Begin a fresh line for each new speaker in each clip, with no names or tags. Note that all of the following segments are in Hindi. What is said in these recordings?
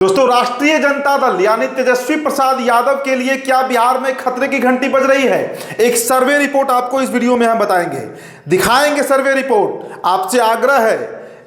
दोस्तों, राष्ट्रीय जनता दल यानी तेजस्वी प्रसाद यादव के लिए क्या बिहार में खतरे की घंटी बज रही है? एक सर्वे रिपोर्ट आपको इस वीडियो में हम बताएंगे, दिखाएंगे सर्वे रिपोर्ट। आपसे आग्रह है,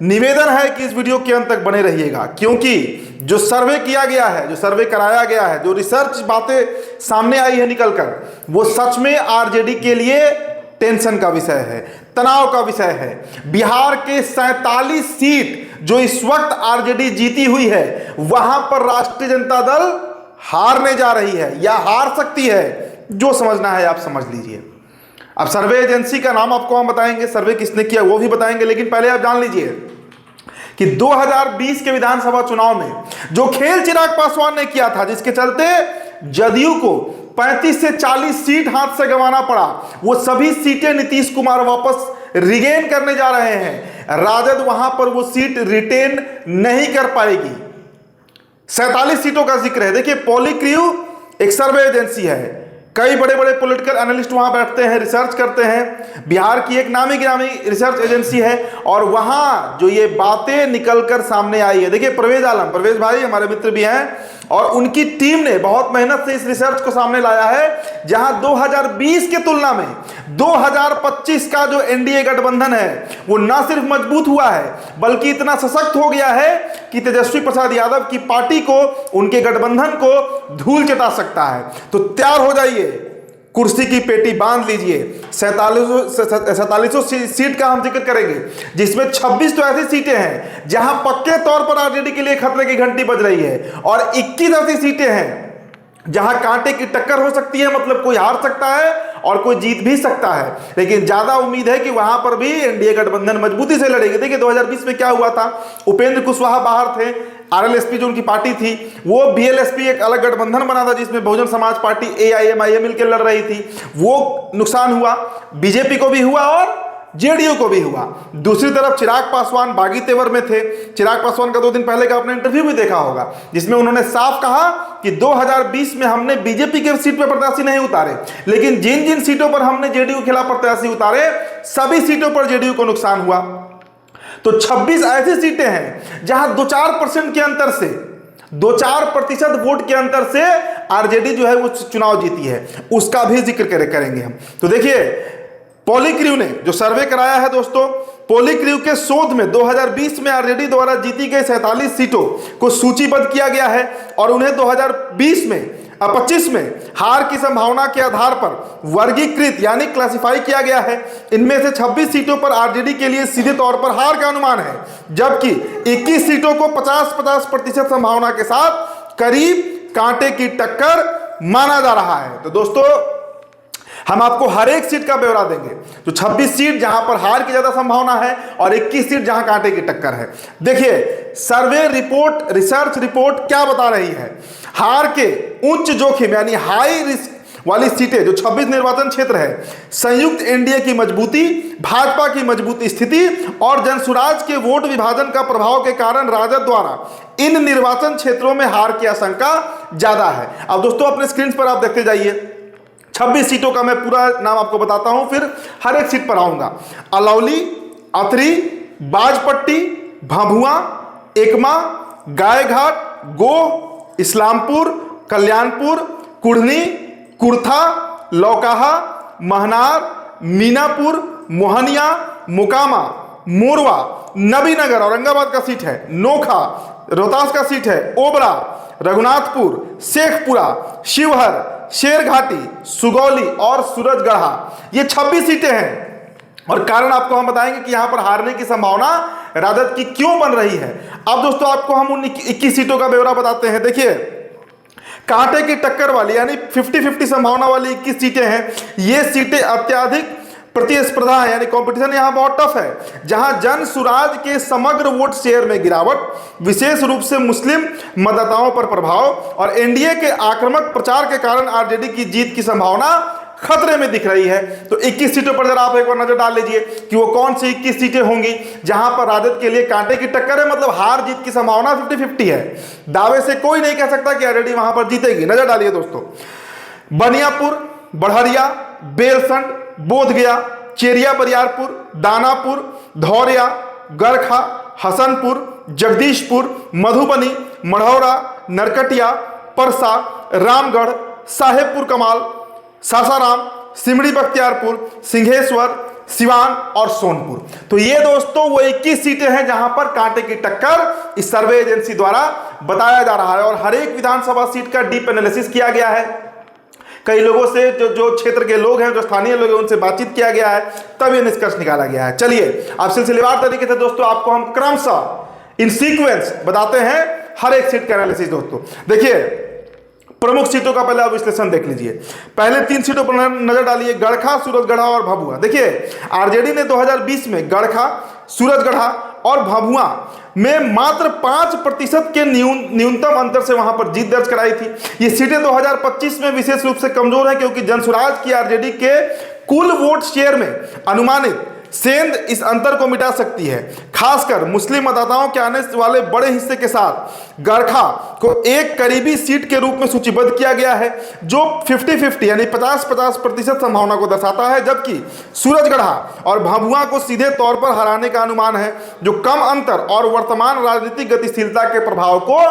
निवेदन है कि इस वीडियो के अंत तक बने रहिएगा, क्योंकि जो सर्वे किया गया है, जो सर्वे कराया गया है, जो रिसर्च बातें सामने आई है निकलकर, वो सच में आरजेडी के लिए टेंशन का विषय है, तनाव का विषय है। बिहार के 47 सीट जो इस वक्त आरजेडी जीती हुई है, वहां पर राष्ट्रीय जनता दल हारने जा रही है या हार सकती है। जो समझना है आप समझ लीजिए। अब सर्वे एजेंसी का नाम आपको हम बताएंगे, सर्वे किसने किया वो भी बताएंगे, लेकिन पहले आप जान लीजिए कि 2020 के विधानसभा चुनाव में जो खेल चिराग पासवान ने किया था, जिसके चलते जदयू को 35 से 40 सीट हाथ से गंवाना पड़ा, वो सभी सीटें नीतीश कुमार वापस रिगेन करने जा रहे हैं। राजद वहां पर वो सीट रिटेन नहीं कर पाएगी। 47 सीटों का जिक्र है। देखिए, पॉलीक्रू एक सर्वे एजेंसी है, कई बड़े बड़े पॉलिटिकल एनालिस्ट वहां बैठते हैं, रिसर्च करते हैं। बिहार की एक नामी गिरामी रिसर्च एजेंसी है, और वहां जो ये बातें निकलकर सामने आई है, देखिए परवेज आलम, परवेज भाई हमारे मित्र भी हैं, और उनकी टीम ने बहुत मेहनत से इस रिसर्च को सामने लाया है, जहां 2020 के तुलना में 2025 का जो एनडीए गठबंधन है वो ना सिर्फ मजबूत हुआ है, बल्कि इतना सशक्त हो गया है कि तेजस्वी प्रसाद यादव की पार्टी को, उनके गठबंधन को धूल चटा सकता है। तो तैयार हो जाइए, कुर्सी की पेटी बांध लीजिए। 47 सीट का हम जिक्र करेंगे, जिसमें 26 तो ऐसी सीटें हैं जहां पक्के तौर पर आरजेडी के लिए खतरे की घंटी बज रही है, और 21 ऐसी सीटें हैं जहां कांटे की टक्कर हो सकती है, मतलब कोई हार सकता है और कोई जीत भी सकता है। लेकिन ज्यादा उम्मीद है कि वहां पर भी एनडीए गठबंधन मजबूती से लड़ेगी। देखिए 2020 में क्या हुआ था, उपेंद्र कुशवाहा बाहर थे, आरएलएसपी जो उनकी पार्टी थी, वो बीएलएसपी एक अलग गठबंधन बना था, जिसमें बहुजन समाज पार्टी एआईएमआईएम मिलकर लड़ रही थी। वो नुकसान हुआ, बीजेपी को भी हुआ और जेडीयू को भी हुआ। दूसरी तरफ चिराग पासवान बागी तेवर में थे। चिराग पासवान का 2 दिन पहले का आपने इंटरव्यू भी देखा होगा, जिसमें उन्होंने साफ कहा कि 2020 में हमने बीजेपी के सीट पर प्रत्याशी नहीं उतारे, लेकिन जिन जिन सीटों पर हमने जेडीयू के खिलाफ प्रत्याशी उतारे, सभी सीटों पर जेडीयू को नुकसान हुआ। तो 26 ऐसी सीटें हैं जहां 2-4% के अंतर से, 2-4% वोट के अंतर से आरजेडी जो है वो चुनाव जीती है। उसका भी जिक्र करेंगे हम। तो देखिए, पॉलीक्रू ने जो सर्वे कराया है दोस्तों, पॉलीक्रू के शोध में 2020 में आरजेडी द्वारा जीती गई 47 सीटों को सूचीबद्ध किया गया है, और उन्हें 2025 में हार की संभावना के आधार पर वर्गीकृत यानी क्लासिफाई किया गया है। इनमें से 26 सीटों पर आरजेडी के लिए सीधे तौर पर हार का अनुमान है, जबकि 21 सीटों को 50-50% संभावना के साथ करीब कांटे की टक्कर माना जा रहा है। तो दोस्तों, हम आपको हर एक सीट का ब्यौरा देंगे। तो 26 सीट जहां पर हार की ज्यादा संभावना है, और 21 सीट जहां कांटे की टक्कर है। देखिए, सर्वे रिपोर्ट, रिसर्च रिपोर्ट क्या बता रही है? हार के उच्च जोखिम यानी हाई रिस्क वाली सीटें जो 26 निर्वाचन क्षेत्र है, संयुक्त एनडीए की मजबूती, भाजपा की मजबूती स्थिति और जनसुराज के वोट विभाजन का प्रभाव के कारण राजद द्वारा इन निर्वाचन क्षेत्रों में हार की आशंका ज्यादा है। अब दोस्तों, अपने स्क्रीन पर आप देखते जाइए। 26 सीटों का मैं पूरा नाम आपको बताता हूं, फिर हर एक सीट पर आऊंगा। अलौली, अतरी, बाजपट्टी, भभुआ, एकमा, गायघाट, गोह, इस्लामपुर, कल्याणपुर, कुढ़नी, कुर्था, लौकाहा, महनार, मीनापुर, मोहनिया, मोकामा, मोरवा, नबीनगर औरंगाबाद का सीट है, नोखा रोहतास का सीट है, ओबरा, रघुनाथपुर, शेखपुरा, शिवहर, शेरघाटी, सुगौली और सूरजगढ़ा, ये 26 सीटें हैं। और कारण आपको हम बताएंगे कि यहां पर हारने की संभावना राजद की क्यों बन रही है। अब दोस्तों, आपको हम उन 21 सीटों का ब्यौरा बताते हैं। देखिए, कांटे की टक्कर वाली यानी 50-50 संभावना वाली 21 सीटें हैं। ये सीटें अत्याधिक प्रतिस्पर्धा है, यानी कंपटीशन यहां बहुत टफ है, जहां जन सुराज के समग्र वोट शेयर में गिरावट, विशेष रूप से मुस्लिम मतदाताओं पर प्रभाव और एनडीए के आक्रामक प्रचार के कारण आरजेडी की जीत की संभावना खतरे में दिख रही है। तो 21 सीटों पर जरा आप एक बार नजर डाल लीजिए कि वो कौन सी 21 सीटें होंगी जहां पर राजद के लिए कांटे की टक्कर है, मतलब हार जीत की संभावना 50-50 है। दावे से कोई नहीं कह सकता कि आरजेडी वहां पर जीतेगी। नजर डालिए दोस्तों, बनियापुर, बढ़हरिया, बेलसंड, बोधगया, चेरिया बरियारपुर, दानापुर, धौरिया, गरखा, हसनपुर, जगदीशपुर, मधुबनी, मढ़ौरा, नरकटिया, परसा, रामगढ़, साहेबपुर कमाल, सासाराम, सिमड़ी बख्तियारपुर, सिंहेश्वर, सिवान और सोनपुर। तो ये दोस्तों वो 21 सीटें हैं जहां पर कांटे की टक्कर इस सर्वे एजेंसी द्वारा बताया जा रहा है। और हर एक विधानसभा सीट का डीप एनालिसिस किया गया है, कई लोगों से जो क्षेत्र के लोग हैं, जो स्थानीय लोग हैं, उनसे बातचीत किया गया है, तब ये निष्कर्ष निकाला गया है। चलिए अब सिलसिलेवार तरीके से दोस्तों आपको हम क्रमशः इन सीक्वेंस बताते हैं हर एक सीट का एनालिसिस। दोस्तों देखिए, प्रमुख सीटों का पहले आप विश्लेषण देख लीजिए। पहले 3 सीटों पर नजर डालिए, गड़खा, सूरजगढ़ा और भभुआ। देखिए आरजेडी ने 2020 में गड़खा, सूरजगढ़ा और भभुआ में मात्र 5% के न्यूनतम अंतर से वहां पर जीत दर्ज कराई थी। ये सीटें 2025 में विशेष रूप से कमजोर है क्योंकि जनसुराज की आरजेडी के कुल वोट शेयर में अनुमानित सेंध इस अंतर को मिटा सकती है। खासकर मुस्लिम मतदाताओं के आने वाले बड़े हिस्से के साथ गड़खा को एक करीबी सीट के रूप में सूचीबद्ध किया गया है जो 50-50 यानी 50-50% संभावना को दर्शाता है, जबकि सूरजगढ़ा और भभुआ को सीधे तौर पर हराने का अनुमान है जो कम अंतर और वर्तमान राजनीतिक गतिशीलता के प्रभाव को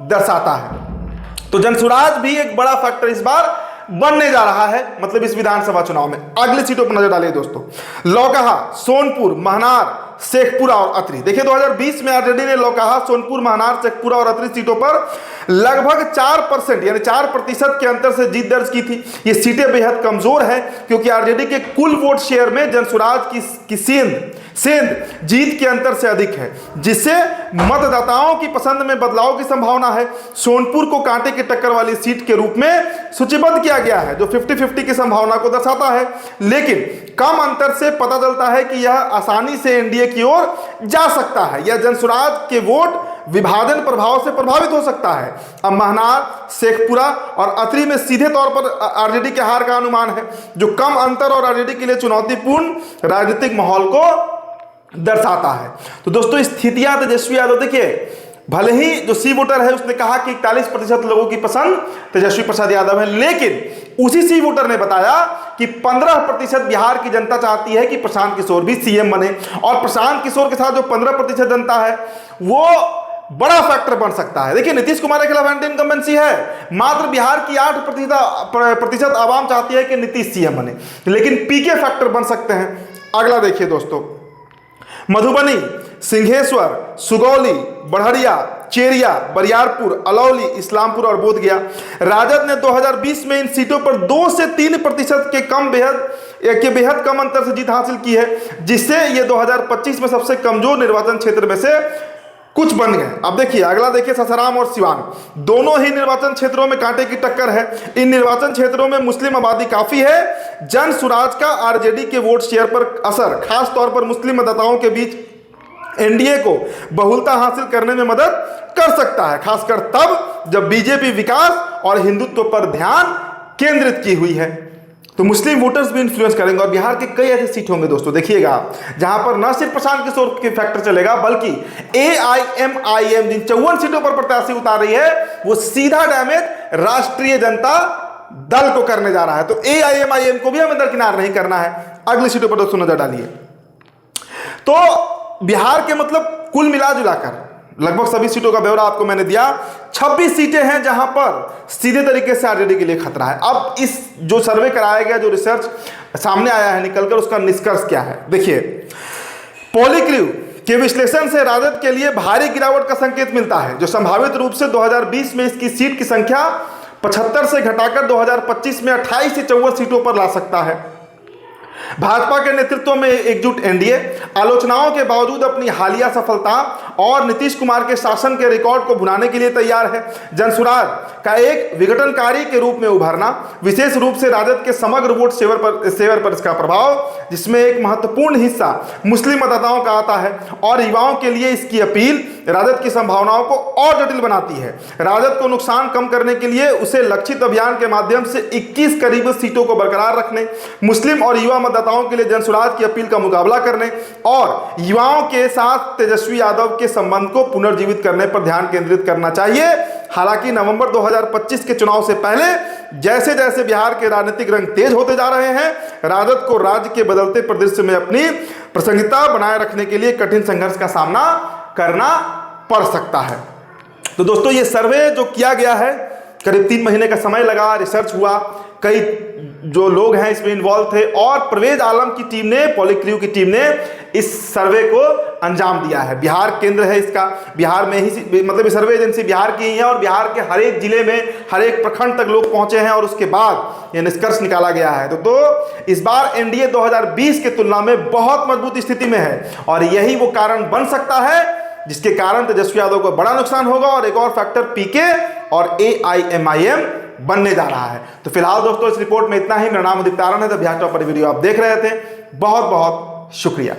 दर्शाता है। तो जनसुराज भी एक बड़ा फैक्टर इस बार बनने जा रहा है, मतलब इस विधानसभा चुनाव में। अगली सीटों पर नजर डालिए दोस्तों, लौकहा, सोनपुर, महनार, शेखपुरा और अतरी। देखिए 2020 में आरजेडी ने लौकहा, सोनपुर, महनार, शेखपुरा और अतरी सीटों पर लगभग 4% यानी 4% के अंतर से जीत दर्ज की थी। ये सीटें बेहद कमजोर है क्योंकि आरजेडी के कुल वोट शेयर में जनसुराज की सेंध जीत के अंतर से अधिक है, जिससे मतदाताओं की पसंद में बदलाव की संभावना है। सोनपुर को कांटे की टक्कर वाली सीट के रूप में सूचीबद्ध किया गया है जो 50-50 की संभावना को दर्शाता है, लेकिन कम अंतर से पता चलता है कि यह आसानी से एनडीए की ओर जा सकता है। यह जनसुराज के वोट विभाजन प्रभाव से प्रभावित हो सकता है। अब महनार, शेखपुरा और अतरी में सीधे तौर पर आरजेडी के हार का अनुमान है जो कम अंतर और आरजेडी के लिए चुनौतीपूर्ण राजनीतिक माहौल को दर्शाता है। तो दोस्तों स्थितियां तेजस्वी यादव, देखिए भले ही जो सी वोटर है उसने कहा कि 41% लोगों की पसंद तेजस्वी प्रसाद यादव है, लेकिन उसी सी वोटर ने बताया कि 15% बिहार की जनता चाहती है कि प्रशांत किशोर भी सीएम बने, और प्रशांत किशोर के साथ जो 15% जनता है वो बड़ा फैक्टर बन सकता है। देखिए नीतीश कुमार के खिलाफ एंटी इनकम्बेंसी है, मात्र बिहार की 8% आवाम चाहती है कि नीतीश सीएम बने, लेकिन पीके फैक्टर बन सकते हैं। अगला देखिए दोस्तों, मधुबनी, सिंहेश्वर, सुगौली, बढ़िया, चेरिया, बरियारपुर, अलौली, इस्लामपुर और बोधगया। राजद ने 2020 में इन सीटों पर 2 से 3% के बेहद कम अंतर से जीत हासिल की है, जिससे ये 2025 में सबसे कमजोर निर्वाचन क्षेत्र में से कुछ बन गए। अब देखिए अगला देखिए, सासाराम और सिवान, दोनों ही निर्वाचन क्षेत्रों में कांटे की टक्कर है। इन निर्वाचन क्षेत्रों में मुस्लिम आबादी काफी है। जनसुराज का आरजेडी के वोट शेयर पर असर खास तौर पर मुस्लिम मतदाताओं के बीच एनडीए को बहुलता हासिल करने में मदद कर सकता है, खासकर तब जब बीजेपी विकास और हिंदुत्व पर ध्यान केंद्रित की हुई है। तो मुस्लिम वोटर्स भी इन्फ्लुएंस करेंगे और बिहार के कई ऐसे सीट होंगे दोस्तों, देखिएगा जहां पर न सिर्फ प्रशांत किशोर के फैक्टर चलेगा बल्कि एआईएमआईएम जिन 54 सीटों पर प्रत्याशी उतार रही है वो सीधा डैमेज राष्ट्रीय जनता दल को करने जा रहा है। तो एआईएमआईएम को भी हमें दरकिनार नहीं करना है। अगली सीटों पर दोस्तों नजर डालिए, तो बिहार के मतलब कुल मिला जुलाकर लगभग सभी सीटों का ब्यौरा आपको मैंने दिया। 26 सीटें हैं जहां पर सीधे तरीके से आरजेडी के लिए खतरा है। अब इस जो सर्वे कराया गया, जो रिसर्च सामने आया है निकलकर, उसका निष्कर्ष क्या है देखिए। पॉलीक्रू के विश्लेषण से राजद के लिए भारी गिरावट का संकेत मिलता है, जो संभावित रूप से 2020 में इसकी सीट की संख्या 75 से घटाकर 2025 में 28 से 54 सीटों पर ला सकता है। भाजपा के नेतृत्व में एकजुट एनडीए आलोचनाओं के बावजूद अपनी हालिया सफलता और नीतीश कुमार के शासन के रिकॉर्ड को भुनाने के लिए तैयार है। जनसुराज का एक विघटनकारी के रूप में उभरना, विशेष रूप से राजद के समग्र वोट शेयर पर इसका प्रभाव, जिसमें एक महत्वपूर्ण हिस्सा मुस्लिम मतदाताओं का आता है और युवाओं के लिए इसकी अपील राजद की संभावनाओं को और जटिल बनाती है। राजद को नुकसान कम करने के लिए उसे लक्षित अभियान के माध्यम से 21 करीब सीटों को बरकरार रखने, मुस्लिम और युवा मतदाताओं के लिए जनसुराज की अपील का मुकाबला करने और युवाओं के साथ तेजस्वी यादव के संबंध को पुनर्जीवित करने पर ध्यान केंद्रित करना चाहिए। हालांकि नवंबर 2025 के चुनाव से पहले जैसे जैसे बिहार के राजनीतिक रंग तेज होते जा रहे हैं, राजद को राज्य के बदलते परिदृश्य में अपनी प्रासंगिकता बनाए रखने के लिए कठिन संघर्ष का सामना करना पड़ सकता है। तो दोस्तों ये सर्वे जो किया गया है, करीब 3 महीने का समय लगा, रिसर्च हुआ, कई जो लोग हैं इसमें इन्वॉल्व थे, और परवेज आलम की टीम ने, पॉलिक्रू की टीम ने इस सर्वे को अंजाम दिया है। बिहार केंद्र है इसका, बिहार में ही, मतलब ये सर्वे एजेंसी बिहार की ही है, और बिहार के हर एक जिले में, हर एक प्रखंड तक लोग पहुंचे हैं, और उसके बाद ये निष्कर्ष निकाला गया है। तो इस बार एनडीए 2020 की तुलना में बहुत मजबूत स्थिति में है, और यही वो कारण बन सकता है जिसके कारण तेजस्वी यादव को बड़ा नुकसान होगा, और एक और फैक्टर पीके और AIMIM बनने जा रहा है। तो फिलहाल दोस्तों इस रिपोर्ट में इतना ही। मेरा नाम उदित तारण है, द बिहार टॉपर वीडियो आप देख रहे थे। बहुत बहुत शुक्रिया।